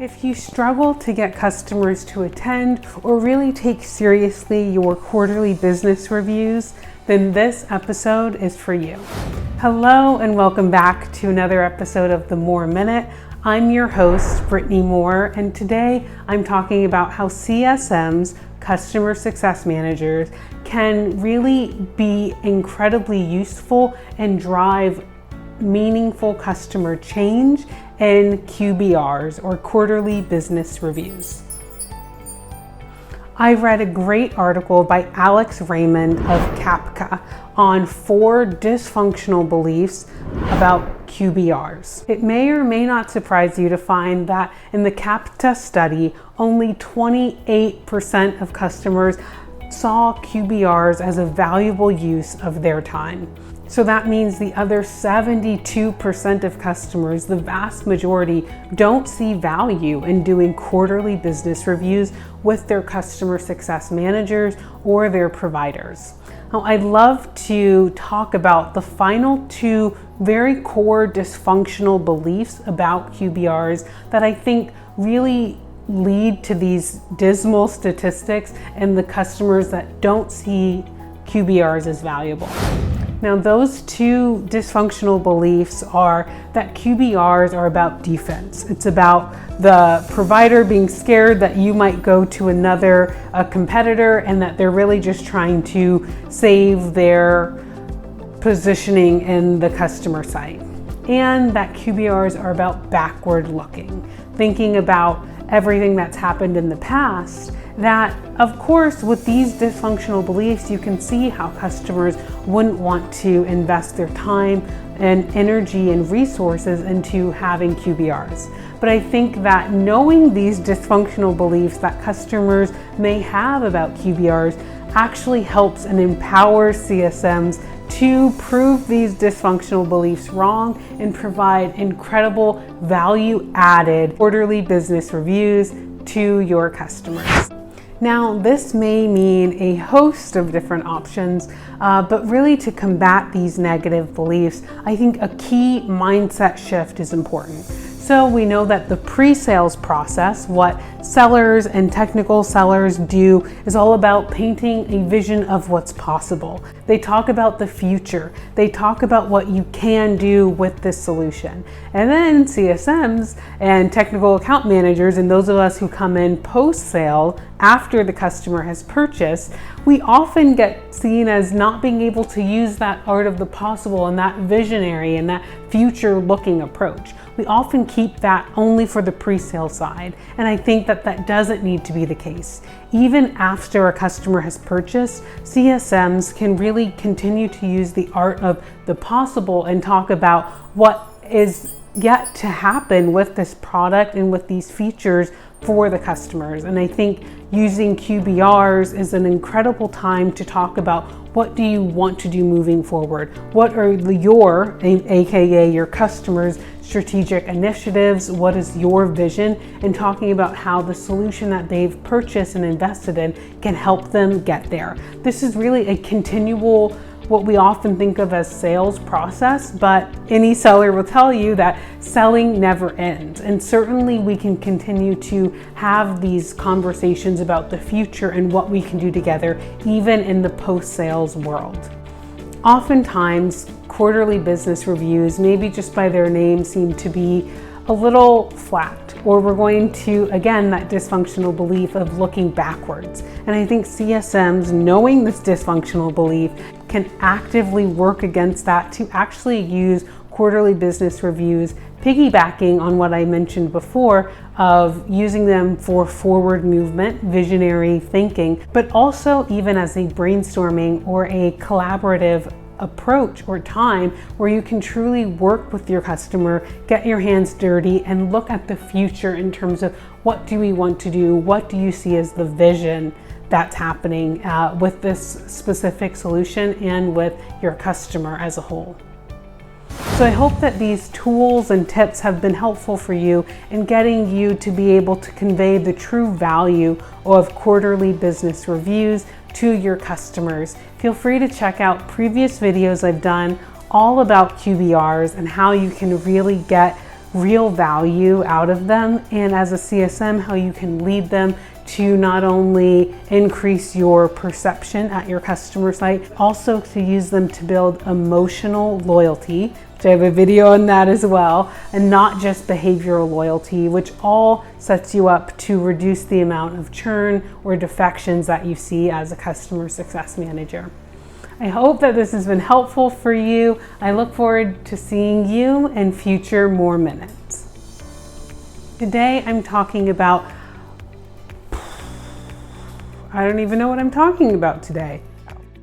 If you struggle to get customers to attend or really take seriously your quarterly business reviews, then this episode is for you. Hello and welcome back to another episode of The More Minute. I'm your host, Brittany Moore, and today I'm talking about how CSMs, customer success managers, can really be incredibly useful and drive meaningful customer change in QBRs, or Quarterly Business Reviews. I read a great article by Alex Raymond of Kapta on 4 dysfunctional beliefs about QBRs. It may or may not surprise you to find that in the Kapta Study, only 28% of customers saw QBRs as a valuable use of their time. So that means the other 72% of customers, the vast majority, don't see value in doing quarterly business reviews with their customer success managers or their providers. Now, I'd love to talk about the final 2 very core dysfunctional beliefs about QBRs that I think really lead to these dismal statistics and the customers that don't see QBRs as valuable. Now, those 2 dysfunctional beliefs are that QBRs are about defense. It's about the provider being scared that you might go to another competitor and that they're really just trying to save their positioning in the customer site. And that QBRs are about backward looking, thinking about everything that's happened in the past. That, of course, with these dysfunctional beliefs, you can see how customers wouldn't want to invest their time and energy and resources into having QBRs. But I think that knowing these dysfunctional beliefs that customers may have about QBRs actually helps and empowers CSMs to prove these dysfunctional beliefs wrong and provide incredible value-added quarterly business reviews to your customers. Now, this may mean a host of different options, but really to combat these negative beliefs, I think a key mindset shift is important. So we know that the pre-sales process, what sellers and technical sellers do, is all about painting a vision of what's possible. They talk about the future. They talk about what you can do with this solution. And then CSMs and technical account managers and those of us who come in post-sale after the customer has purchased, we often get seen as not being able to use that art of the possible and that visionary and that future-looking approach. We often keep that only for the pre-sale side, and I think that that doesn't need to be the case. Even after a customer has purchased, CSMs can really continue to use the art of the possible and talk about what is yet to happen with this product and with these features for the customers. And I think using QBRs is an incredible time to talk about what do you want to do moving forward? What are your, aka your customers' strategic initiatives? What is your vision? And talking about how the solution that they've purchased and invested in can help them get there. This is really a continual, what we often think of as sales process, but any seller will tell you that selling never ends. And certainly we can continue to have these conversations about the future and what we can do together, even in the post-sales world. Oftentimes, quarterly business reviews, maybe just by their name, seem to be a little flat, or we're going to, again, that dysfunctional belief of looking backwards. And I think CSMs, knowing this dysfunctional belief, can actively work against that to actually use quarterly business reviews, piggybacking on what I mentioned before of using them for forward movement, visionary thinking, but also even as a brainstorming or a collaborative approach or time where you can truly work with your customer, get your hands dirty, and look at the future in terms of what do we want to do, what do you see as the vision that's happening with this specific solution and with your customer as a whole. So I hope that these tools and tips have been helpful for you in getting you to be able to convey the true value of quarterly business reviews to your customers. Feel free to check out previous videos I've done all about QBRs and how you can really get real value out of them, and as a CSM, how you can lead them to not only increase your perception at your customer site, also to use them to build emotional loyalty, which I have a video on that as well, and not just behavioral loyalty, which all sets you up to reduce the amount of churn or defections that you see as a customer success manager. I hope that this has been helpful for you. I look forward to seeing you in future More Minutes. Today I'm talking about, I don't even know what I'm talking about today.